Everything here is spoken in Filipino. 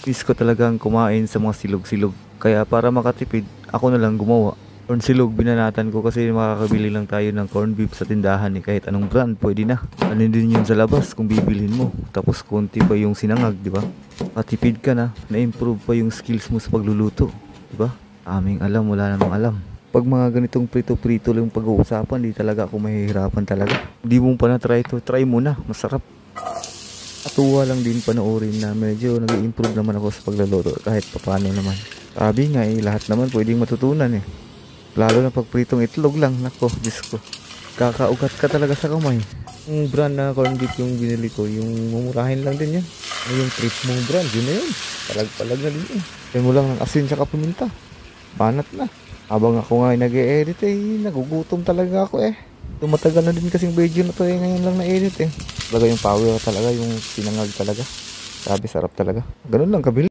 Miss ko talagang kumain sa mga silog-silog. Kaya para makatipid, ako na lang gumawa. Corn silog binanatan ko kasi makakabili lang tayo ng corn beef sa tindahan eh. Kahit anong brand, pwede na. Ano din yun sa labas kung bibilhin mo. Tapos konti pa yung sinangag, di ba? Matipid ka na, na-improve pa yung skills mo sa pagluluto. Di ba? Aming alam, wala namang alam. Pag mga ganitong prito-prito lang pag-uusapan, di talaga ako mahihirapan talaga. Hindi mo pa na-try to, try mo na, masarap. Atuwa lang din panoorin na medyo nag-improve naman ako sa pagluluto kahit papaano naman. Sabi nga eh, lahat naman pwedeng matutunan eh. Lalo na pag pritong itlog lang, nako, Diyos ko. Kakaugat ka talaga sa kamay. Yung brand na corned beef yung binili ko, yung mumurahin lang din yan. Yung trip mong brand, yun na yun. Palag-palag na din yun. Kaya mo lang ng asin tsaka paminta. Banat na. Habang ako nga nag-e-edit eh, nagugutom talaga ako eh. Tumatagal na din kasing video na to eh, ngayon lang na-edit eh. Talaga yung power talaga, yung sinangag talaga. Sabi sarap talaga. Ganun lang kabili.